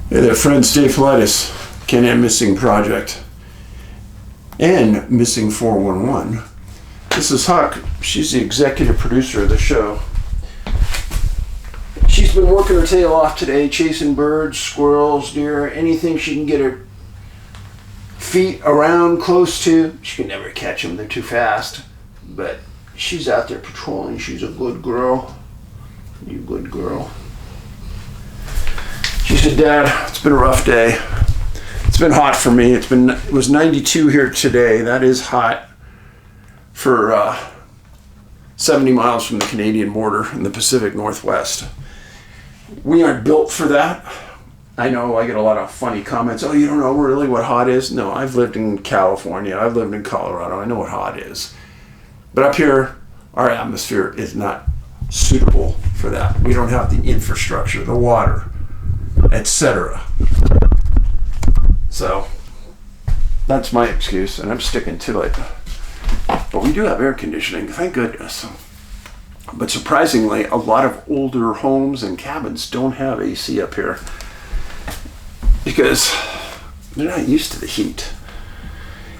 Hey there, friends. David Paulides, Can-Am Missing Project, and Missing 411. This is Huck. She's the executive producer of the show. She's been working her tail off today, chasing birds, squirrels, deer, anything she can get her feet around close to. She can never catch them, they're too fast. But she's out there patrolling. She's a good girl. You good girl. She said, Dad, it's been a rough day. It's been hot for me. It was 92 here today. That is hot for 70 miles from the Canadian border in the Pacific Northwest. We aren't built for that. I know I get a lot of funny comments. Oh, you don't know really what hot is? No, I've lived in California. I've lived in Colorado. I know what hot is. But up here, our atmosphere is not suitable for that. We don't have the infrastructure, the water, etc. So that's my excuse, and I'm sticking to it. But we do have air conditioning, thank goodness. But surprisingly, a lot of older homes and cabins don't have AC up here because they're not used to the heat.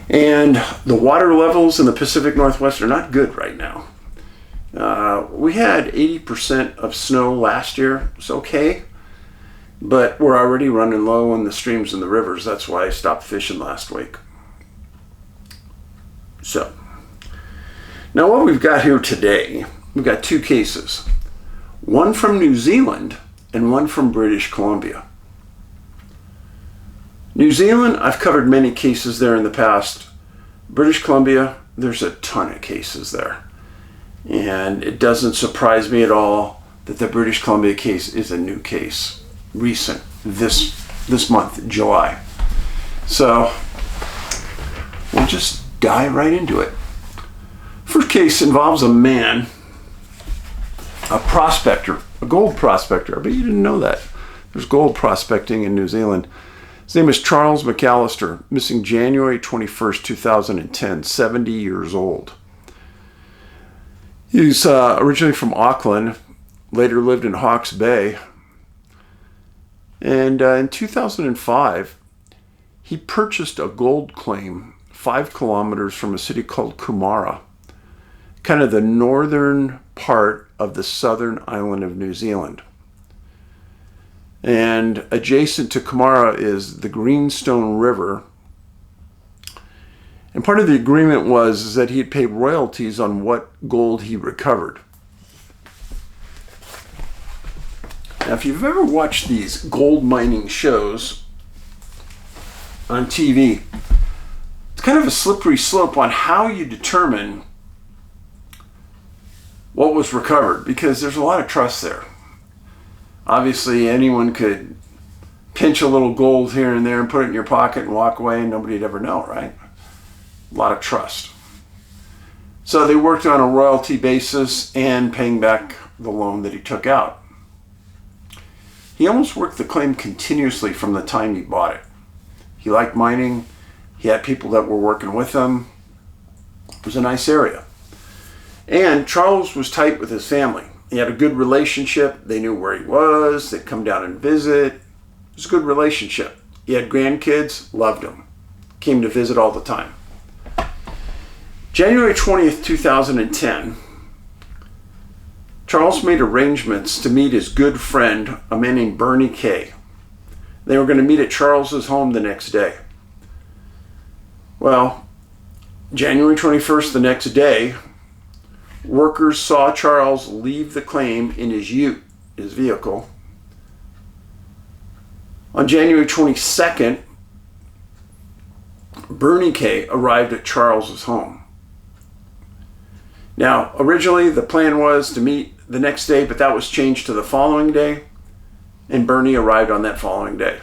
And the water levels in the Pacific Northwest are not good right now. We had 80% of snow last year. It's okay. But we're already running low on the streams and the rivers. That's why I stopped fishing last week. So, now what we've got here today, we've got two cases. One from New Zealand and one from British Columbia. New Zealand, I've covered many cases there in the past. British Columbia, there's a ton of cases there. And it doesn't surprise me at all that the British Columbia case is a new case. Recent, this month, July. So we'll just dive right into it. First case involves a man, a prospector, a gold prospector. I bet you didn't know that. There's gold prospecting in New Zealand. His name is Charles McAllister, missing January 21st, 2010, 70 years old. He's originally from Auckland, later lived in Hawke's Bay. And in 2005, he purchased a gold claim 5 kilometers from a city called Kumara, kind of the northern part of the southern island of New Zealand. And adjacent to Kumara is the Greenstone River. And part of the agreement was that he'd pay royalties on what gold he recovered. Now, if you've ever watched these gold mining shows on TV, it's kind of a slippery slope on how you determine what was recovered, because there's a lot of trust there. Obviously, anyone could pinch a little gold here and there and put it in your pocket and walk away and nobody'd ever know, right? A lot of trust. So they worked on a royalty basis and paying back the loan that he took out. He almost worked the claim continuously from the time he bought it. He liked mining. He had people that were working with him. It was a nice area. And Charles was tight with his family. He had a good relationship. They knew where he was. They'd come down and visit. It was a good relationship. He had grandkids, loved him. Came to visit all the time. January 20th, 2010, Charles made arrangements to meet his good friend, a man named Bernie Kay. They were going to meet at Charles's home the next day. Well, January 21st, the next day, workers saw Charles leave the claim in his ute, his vehicle. On January 22nd, Bernie Kay arrived at Charles's home. Now, originally the plan was to meet the next day, but that was changed to the following day, and Bernie arrived on that following day.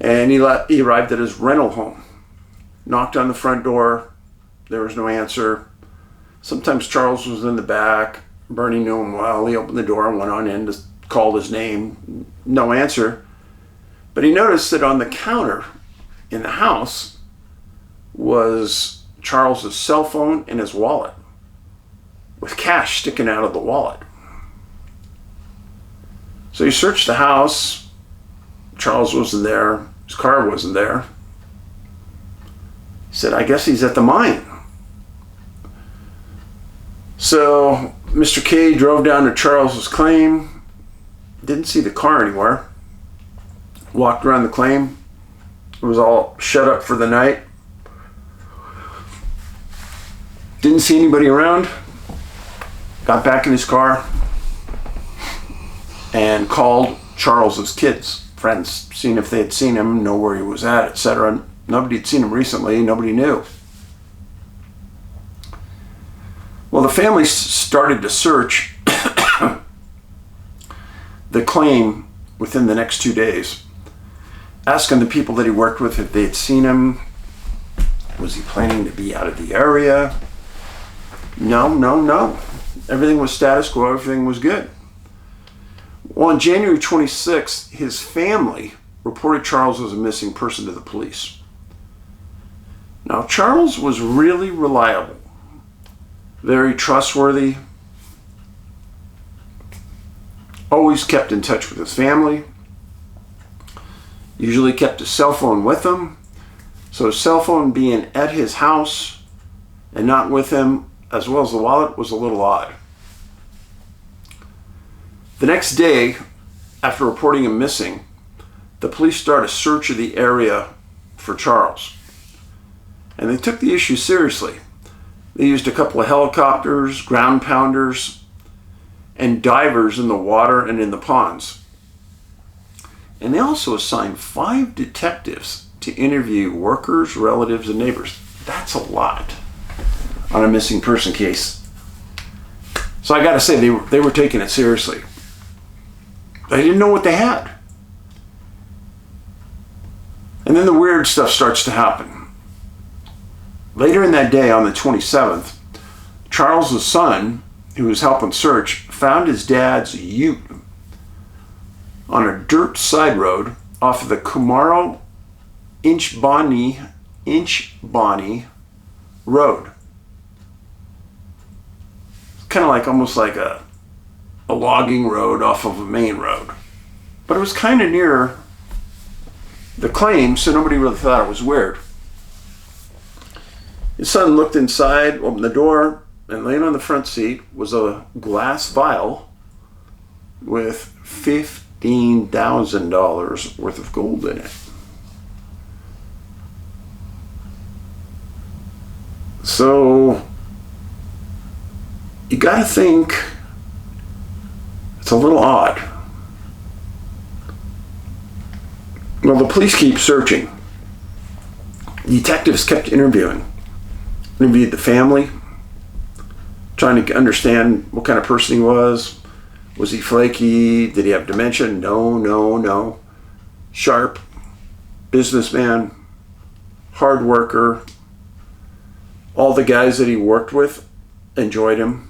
And he arrived at his rental home, knocked on the front door, there was no answer. Sometimes Charles was in the back, Bernie knew him well, he opened the door and went on in to call his name, no answer. But he noticed that on the counter in the house was Charles's cell phone and his wallet, with cash sticking out of the wallet. So he searched the house, Charles wasn't there. His car wasn't there. He said, I guess he's at the mine. So Mr. K drove down to Charles's claim. Didn't see the car anywhere. Walked around the claim. It was all shut up for the night. Didn't see anybody around. Got back in his car and called Charles's kids, friends, seeing if they had seen him, know where he was at, etc. Nobody had seen him recently. Nobody knew. Well, the family started to search the claim within the next 2 days, asking the people that he worked with if they had seen him. Was he planning to be out of the area? No. Everything was status quo. Everything was good. Well, on January 26th, his family reported Charles as a missing person to the police. Now, Charles was really reliable, very trustworthy, always kept in touch with his family, usually kept his cell phone with him. So his cell phone being at his house and not with him, as well as the wallet, was a little odd. The next day, after reporting him missing, the police started a search of the area for Charles. And they took the issue seriously. They used a couple of helicopters, ground pounders, and divers in the water and in the ponds. And they also assigned 5 detectives to interview workers, relatives, and neighbors. That's a lot on a missing person case. So I gotta say, they were taking it seriously. They didn't know what they had. And then the weird stuff starts to happen. Later in that day, on the 27th, Charles's son, who was helping search, found his dad's ute on a dirt side road off of the Kumaro Inchbani Road. It's kind of like almost like a logging road off of a main road. But it was kind of near the claim, so nobody really thought it was weird. His son looked inside, opened the door, and laying on the front seat was a glass vial with $15,000 worth of gold in it. So you gotta think it's a little odd. Well, the police keep searching. Detectives kept interviewed the family, trying to understand what kind of person he was. Was he flaky? Did he have dementia? No. Sharp, businessman, hard worker. All the guys that he worked with enjoyed him.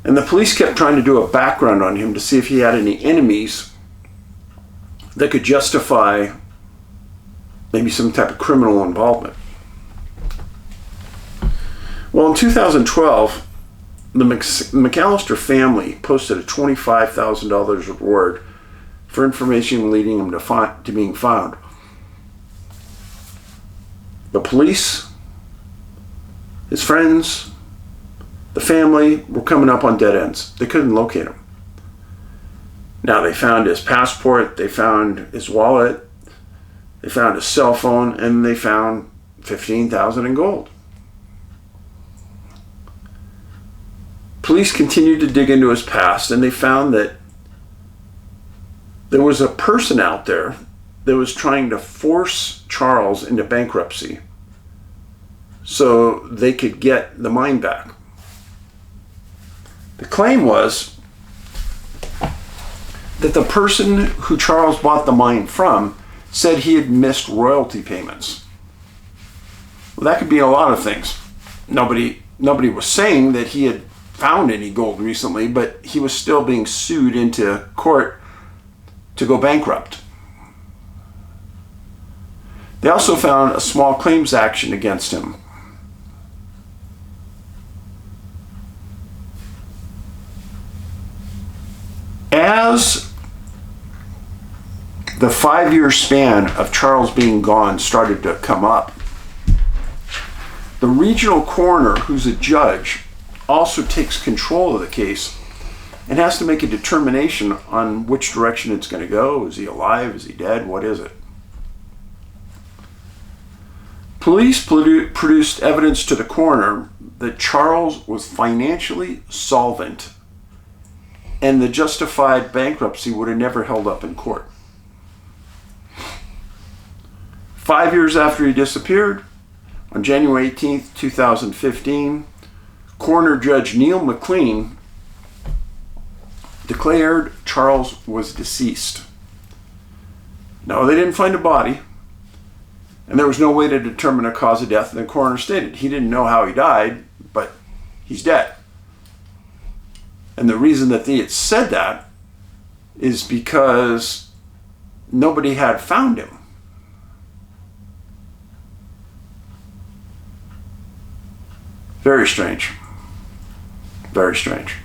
And the police kept trying to do a background on him to see if he had any enemies that could justify maybe some type of criminal involvement. Well, in 2012, the McAllister family posted a $25,000 reward for information leading him to being found. The police, his friends, the family were coming up on dead ends. They couldn't locate him. Now, they found his passport, they found his wallet, they found his cell phone, and they found $15,000 in gold. Police continued to dig into his past, and they found that there was a person out there that was trying to force Charles into bankruptcy so they could get the mine back. The claim was that the person who Charles bought the mine from said he had missed royalty payments. Well, that could be a lot of things. Nobody was saying that he had found any gold recently, but he was still being sued into court to go bankrupt. They also found a small claims action against him. As as the 5-year span of Charles being gone started to come up, the regional coroner, who's a judge, also takes control of the case and has to make a determination on which direction it's going to go. Is he alive? Is he dead? What is it? Police produced evidence to the coroner that Charles was financially solvent and the justified bankruptcy would have never held up in court. 5 years after he disappeared, on January 18th, 2015, Coroner Judge Neil McLean declared Charles was deceased. No, they didn't find a body, and there was no way to determine a cause of death, and the coroner stated he didn't know how he died, but he's dead. And the reason that they had said that is because nobody had found him. Very strange. Very strange.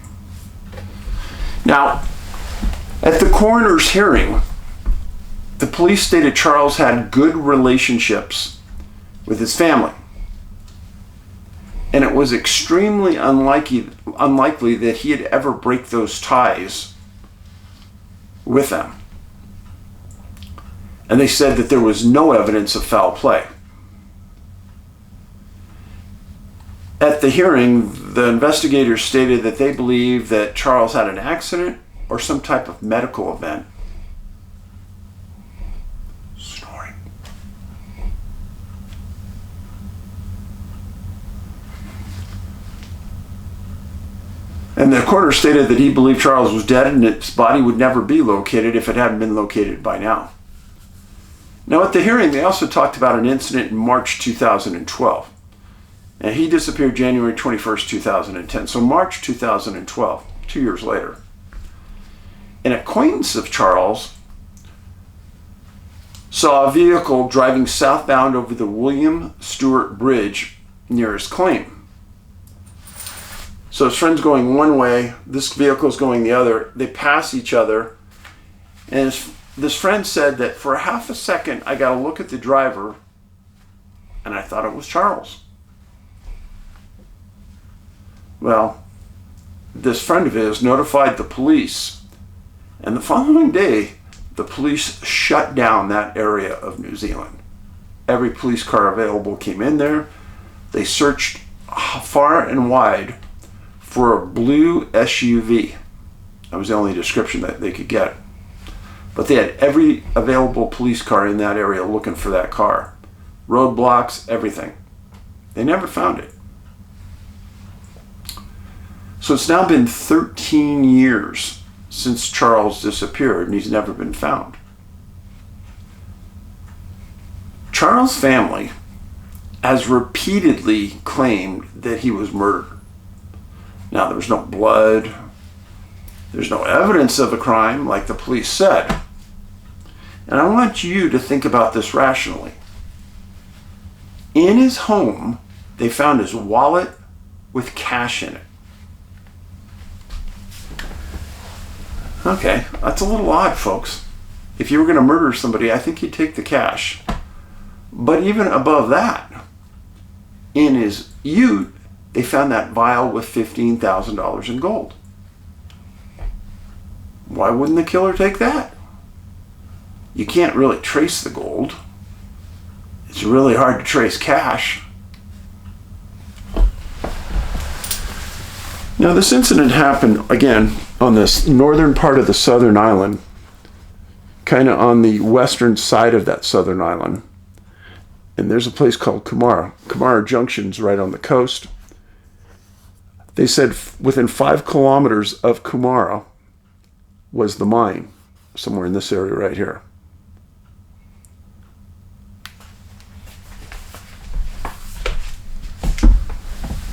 Now, at the coroner's hearing, the police stated Charles had good relationships with his family. And it was extremely unlikely that he'd ever break those ties with them. And they said that there was no evidence of foul play. At the hearing, the investigators stated that they believe that Charles had an accident or some type of medical event. Snoring. And the coroner stated that he believed Charles was dead and his body would never be located if it hadn't been located by now. Now at the hearing, they also talked about an incident in March 2012. And he disappeared January 21st, 2010. So March 2012, 2 years later. An acquaintance of Charles saw a vehicle driving southbound over the William Stewart Bridge near his claim. So his friend's going one way, this vehicle's going the other. They pass each other. And this friend said that for half a second, I got a look at the driver and I thought it was Charles. Well, this friend of his notified the police, and the following day, the police shut down that area of New Zealand. Every police car available came in there. They searched far and wide for a blue SUV. That was the only description that they could get. But they had every available police car in that area looking for that car. Roadblocks, everything. They never found it. So it's now been 13 years since Charles disappeared and he's never been found. Charles' family has repeatedly claimed that he was murdered. Now, there was no blood. There's no evidence of a crime like the police said. And I want you to think about this rationally. In his home, they found his wallet with cash in it. Okay, that's a little odd, folks. If you were going to murder somebody, I think you'd take the cash. But even above that, in his ute, they found that vial with $15,000 in gold. Why wouldn't the killer take that? You can't really trace the gold. It's really hard to trace cash. Now, this incident happened, again, on this northern part of the southern island, kind of on the western side of that southern island. And there's a place called Kumara. Kumara Junction's right on the coast. They said within 5 kilometers of Kumara was the mine, somewhere in this area right here.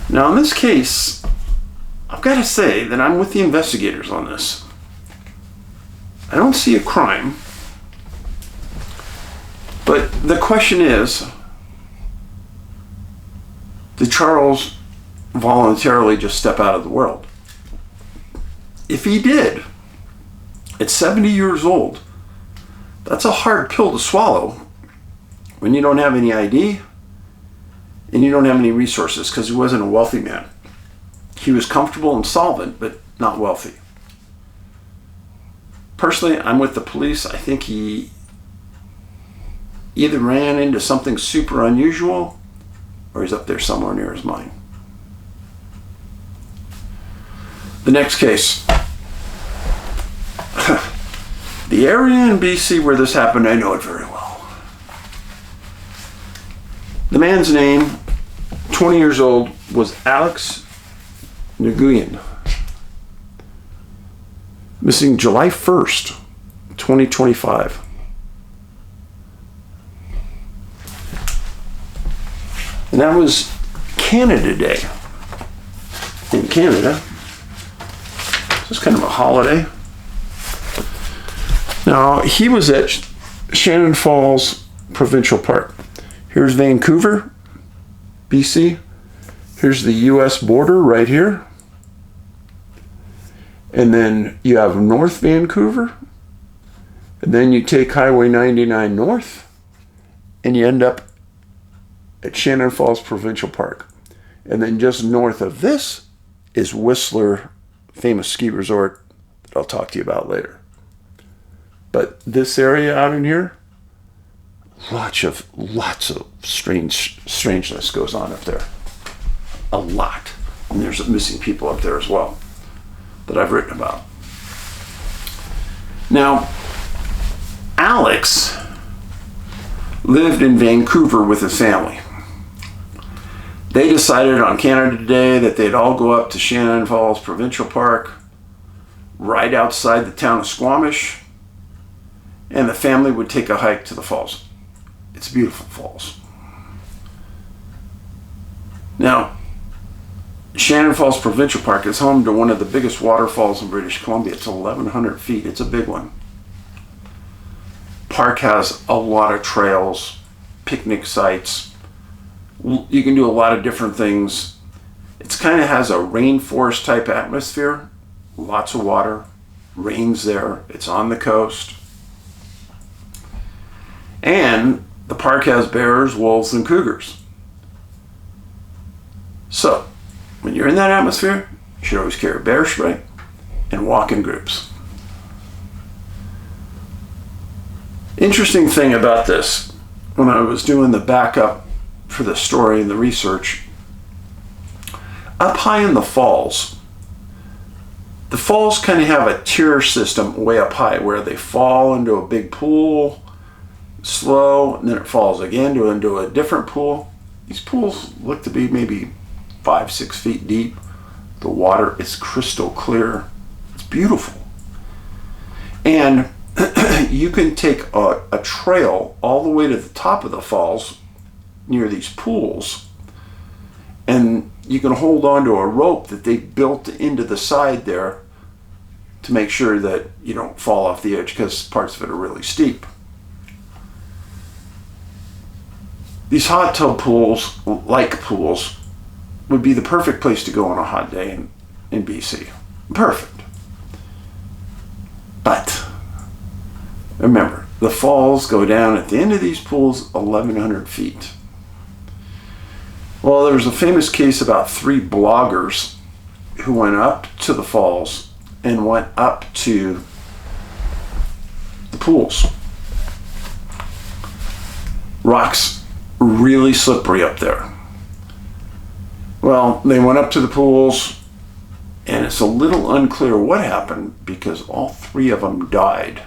Now, in this case, I've got to say that I'm with the investigators on this. I don't see a crime. But the question is, did Charles voluntarily just step out of the world? If he did, At 70 years old, that's a hard pill to swallow when you don't have any ID and you don't have any resources, because he wasn't a wealthy man. He was comfortable and solvent, but not wealthy. Personally, I'm with the police. I think he either ran into something super unusual or he's up there somewhere near his mind. The next case. The area in BC where this happened, I know it very well. The man's name, 20 years old, was Alex Nguyen. Missing July 1st, 2025. And that was Canada Day. In Canada, this is kind of a holiday. Now, he was at Shannon Falls Provincial Park. Here's Vancouver, BC. Here's the US border right here. And then you have North Vancouver. And then you take Highway 99 north and you end up at Shannon Falls Provincial Park. And then just north of this is Whistler, famous ski resort that I'll talk to you about later. But this area out in here, lots of strangeness goes on up there. A lot. And there's missing people up there as well that I've written about. Now, Alex lived in Vancouver with his family. They decided on Canada Day that they'd all go up to Shannon Falls Provincial Park, right outside the town of Squamish, and the family would take a hike to the falls. It's beautiful falls. Now, Shannon Falls Provincial Park is home to one of the biggest waterfalls in British Columbia. It's 1,100 feet. It's a big one. Park has a lot of trails, picnic sites. You can do a lot of different things. It kind of has a rainforest type atmosphere. Lots of water. Rain's there. It's on the coast. And the park has bears, wolves, and cougars. So, when you're in that atmosphere, you should always carry bear spray and walk in groups. Interesting thing about this, when I was doing the backup for the story and the research, up high in the falls kind of have a tier system way up high where they fall into a big pool, slow, and then it falls again into a different pool. These pools look to be maybe 5-6 feet deep. The water is crystal clear. It's beautiful. And you can take a trail all the way to the top of the falls near these pools, and you can hold on to a rope that they built into the side there to make sure that you don't fall off the edge, because parts of it are really steep. These hot tub pools, like pools, would be the perfect place to go on a hot day in BC. Perfect. But remember, the falls go down at the end of these pools 1,100 feet. Well, there was a famous case about 3 bloggers who went up to the falls and went up to the pools. Rocks really slippery up there. Well, they went up to the pools, and it's a little unclear what happened because all 3 of them died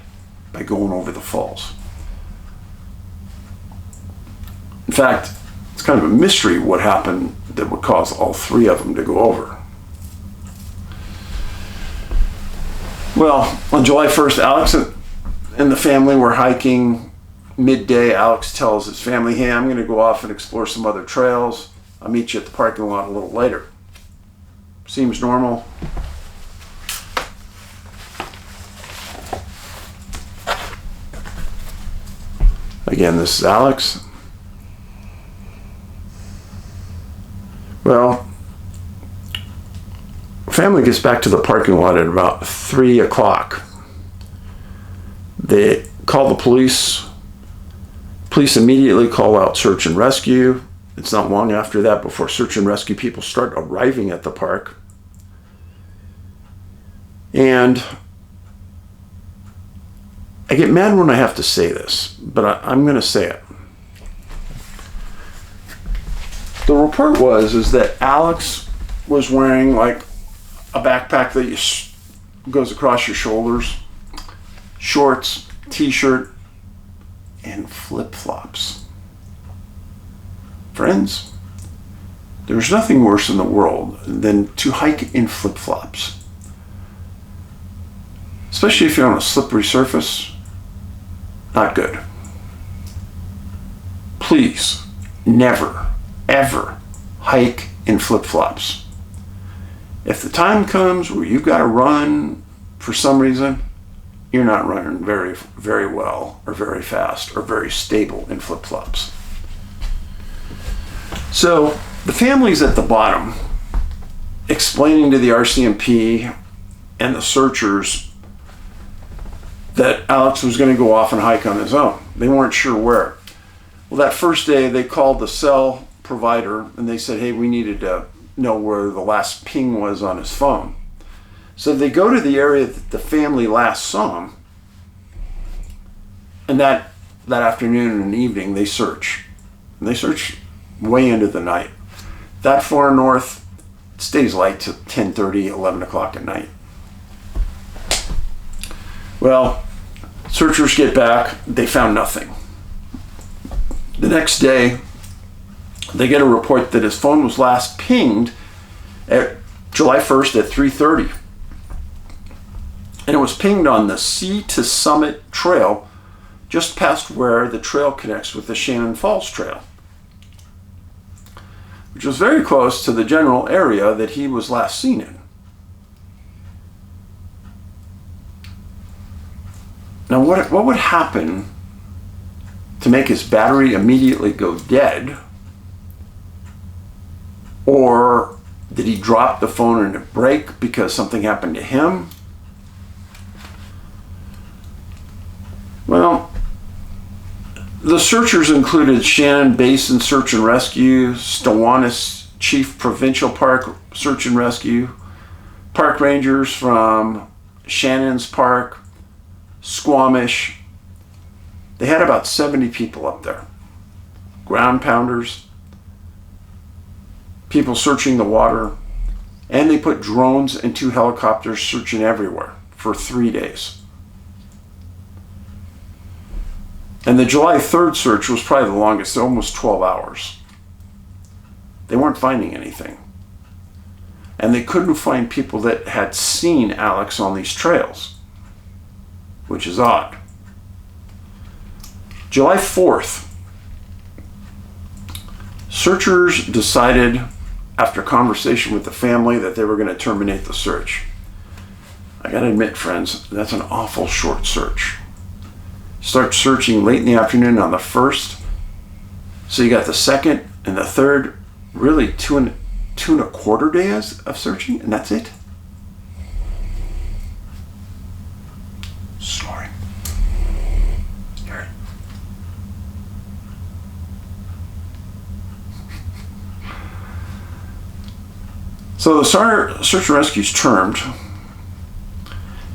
by going over the falls. In fact, it's kind of a mystery what happened that would cause all 3 of them to go over. Well, on July 1st, Alex and the family were hiking. Midday, Alex tells his family, hey, I'm going to go off and explore some other trails. I'll meet you at the parking lot a little later. Seems normal. Again, this is Alex. Well, family gets back to the parking lot at about 3 o'clock. They call the police. Police immediately call out search and rescue. It's not long after that before search and rescue people start arriving at the park. And I get mad when I have to say this, but I'm going to say it. The report is that Alex was wearing like a backpack that goes across your shoulders, shorts, t-shirt, and flip-flops. Friends, there's nothing worse in the world than to hike in flip-flops. Especially if you're on a slippery surface. Not good. Please, never, ever hike in flip-flops. If the time comes where you've got to run for some reason, you're not running very, very well or very fast or very stable in flip-flops. So the family's at the bottom explaining to the RCMP and the searchers that Alex was going to go off and hike on his own. They weren't sure where. Well, that first day they called the cell provider and they said, hey, we needed to know where the last ping was on his phone. So they go to the area that the family last saw him, and that afternoon and evening they search. And they search way into the night. That far north, it stays light till 10:30, 11 o'clock at night. Well, searchers get back, they found nothing. The next day, they get a report that his phone was last pinged at July 1st at 3:30. And it was pinged on the Sea to Summit Trail, just past where the trail connects with the Shannon Falls Trail, which was very close to the general area that he was last seen in. Now, what would happen to make his battery immediately go dead? Or did he drop the phone in a break because something happened to him? Well, the searchers included Shannon Basin Search and Rescue, Stewanis Chief Provincial Park Search and Rescue, park rangers from Shannon's Park, Squamish. They had about 70 people up there. Ground pounders, people searching the water, and they put drones and 2 helicopters searching everywhere for 3 days. And the July 3rd search was probably the longest, almost 12 hours. They weren't finding anything. And they couldn't find people that had seen Alex on these trails, which is odd. July 4th, searchers decided, after conversation with the family, that they were going to terminate the search. I got to admit, friends, that's an awful short search. Start searching late in the afternoon on the 1st. So you got the 2nd and the 3rd, really two and a quarter days of searching, and that's it. Sorry. So the search and rescue is termed,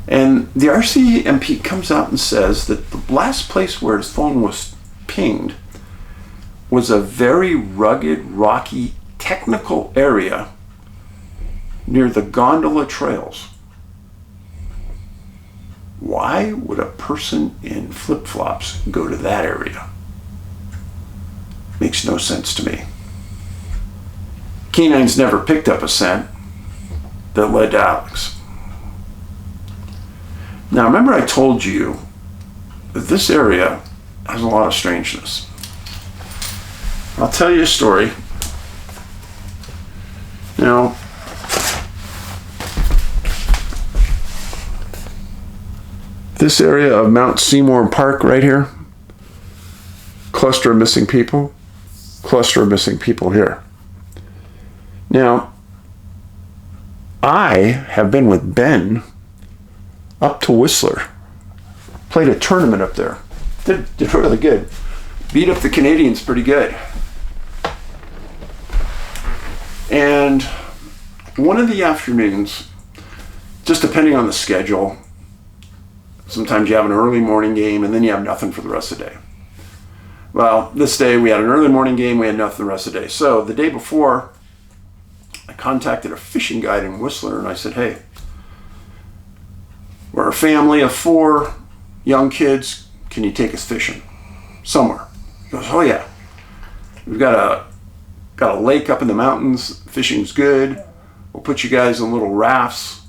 and the RCMP comes out and says that the last place where his phone was pinged was a very rugged, rocky, technical area near the gondola trails. Why would a person in flip-flops go to that area? Makes no sense to me. Canines never picked up a scent that led to Alex. Now, remember I told you that this area has a lot of strangeness. I'll tell you a story. Now, this area of Mount Seymour Park right here, cluster of missing people here. Now, I have been with Ben up to Whistler Played a tournament up there. Did really good. Beat up the Canadians pretty good. And one of the afternoons, just depending on the schedule, sometimes you have an early morning game and then you have nothing for the rest of the day. Well, this day we had an early morning game, we had nothing the rest of the day. So the day before, I contacted a fishing guide in Whistler and I said, hey, we're a family of 4 young kids. Can you take us fishing somewhere? He goes, oh yeah. We've got a lake up in the mountains. Fishing's good. We'll put you guys in little rafts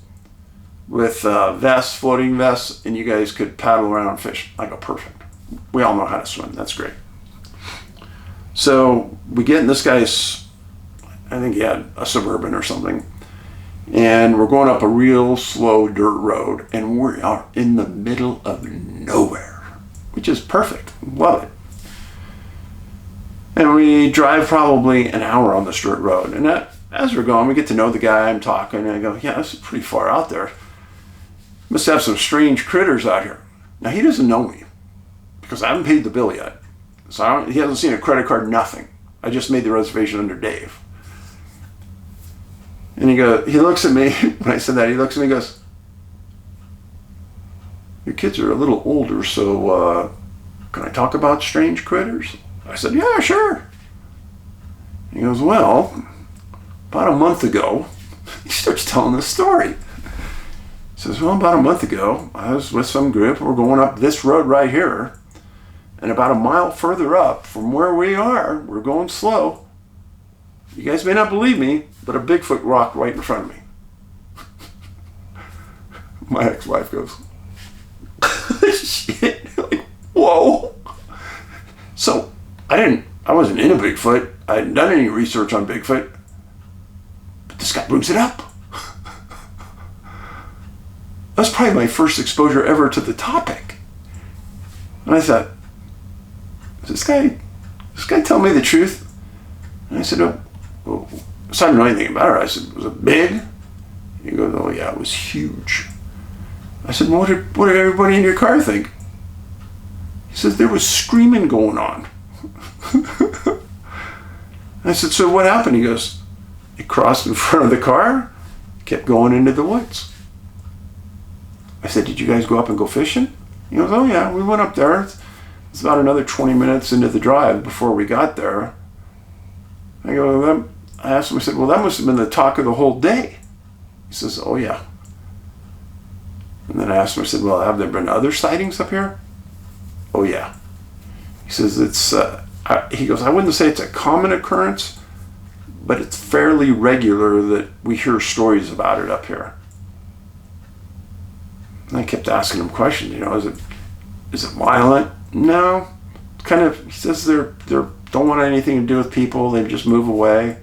with vests, floating vests, and you guys could paddle around and fish. I go, perfect. We all know how to swim. That's great. So we get in this guy's, I think he had a Suburban or something, and we're going up a real slow dirt road, and we are in the middle of nowhere, which is perfect. Love it. And we drive probably an hour on this dirt road, and as we're going, we get to know the guy. I'm talking, and I go, yeah, this is pretty far out there. Must have some strange critters out here. Now, he doesn't know me because I haven't paid the bill yet. So he hasn't seen a credit card, nothing. I just made the reservation under Dave. And he looks at me, when I said that, he looks at me and goes, your kids are a little older, so can I talk about strange critters? I said, yeah, sure. He goes, well, about a month ago, he starts telling this story. He says, well, about a month ago, I was with some group. We're going up this road right here. And about a mile further up from where we are, we're going slow. You guys may not believe me, but a Bigfoot rocked right in front of me. My ex-wife goes, shit, like, whoa. So I wasn't in a Bigfoot. I hadn't done any research on Bigfoot. But this guy brings it up. That's probably my first exposure ever to the topic. And I thought, does this guy tell me the truth? And I said, oh, well, so I didn't know anything about it. I said, was it big? He goes, oh yeah, it was huge. I said, well, what did everybody in your car think? He says, there was screaming going on. I said, so what happened? He goes, it crossed in front of the car, kept going into the woods. I said, did you guys go up and go fishing? He goes, oh yeah, we went up there. It's about another 20 minutes into the drive before we got there. I asked him, I said, well, that must have been the talk of the whole day. He says, oh yeah. And then I asked him, I said, well, have there been other sightings up here? Oh yeah. He says, he goes, I wouldn't say it's a common occurrence, but it's fairly regular that we hear stories about it up here. And I kept asking him questions, is it violent? No. It's kind of, he says they don't want anything to do with people, they just move away.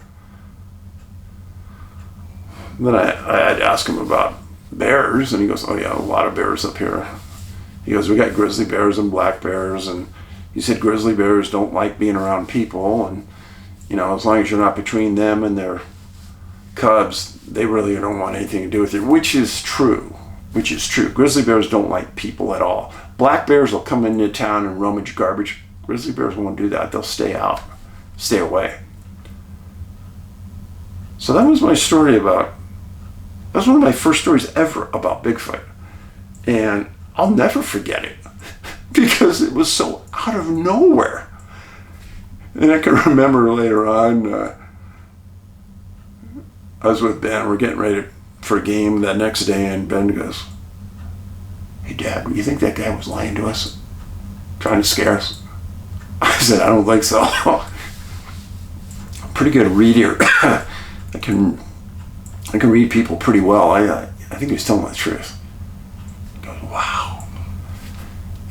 And then I had to ask him about bears, and he goes, oh yeah, a lot of bears up here. He goes, we got grizzly bears and black bears, and he said grizzly bears don't like being around people, and as long as you're not between them and their cubs, they really don't want anything to do with you, which is true. Grizzly bears don't like people at all. Black bears will come into town and rummage garbage. Grizzly bears won't do that. They'll stay out, stay away. So that was my story that was one of my first stories ever about Bigfoot. And I'll never forget it because it was so out of nowhere. And I can remember later on, I was with Ben, we're getting ready for a game that next day, and Ben goes, hey Dad, you think that guy was lying to us? Trying to scare us? I said, I don't think so. I'm a pretty good reader. I can read people pretty well. I think he was telling the truth. He goes, wow.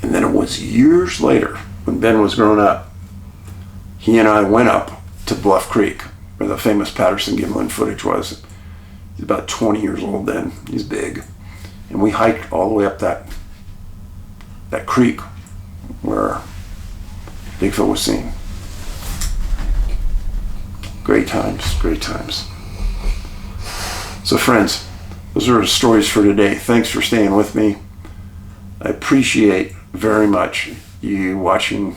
And then it was years later, when Ben was growing up, he and I went up to Bluff Creek, where the famous Patterson-Gimlin footage was. He's about 20 years old then. He's big. And we hiked all the way up that creek where Bigfoot was seen. Great times. So friends, those are the stories for today. Thanks for staying with me. I appreciate very much you watching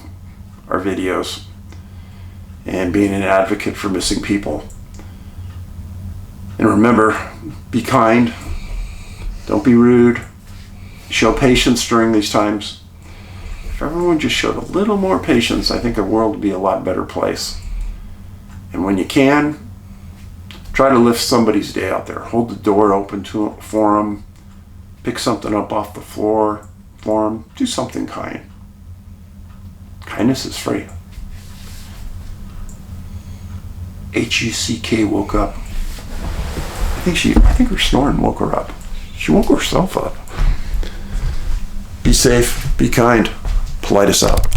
our videos and being an advocate for missing people. And remember, be kind, don't be rude, show patience during these times. If everyone just showed a little more patience, I think the world would be a lot better place. And when you can, try to lift somebody's day out there. Hold the door open for them. Pick something up off the floor for them. Do something kind. Kindness is free. Huck woke up. I think her snoring woke her up. She woke herself up. Be safe, be kind. Paulides out.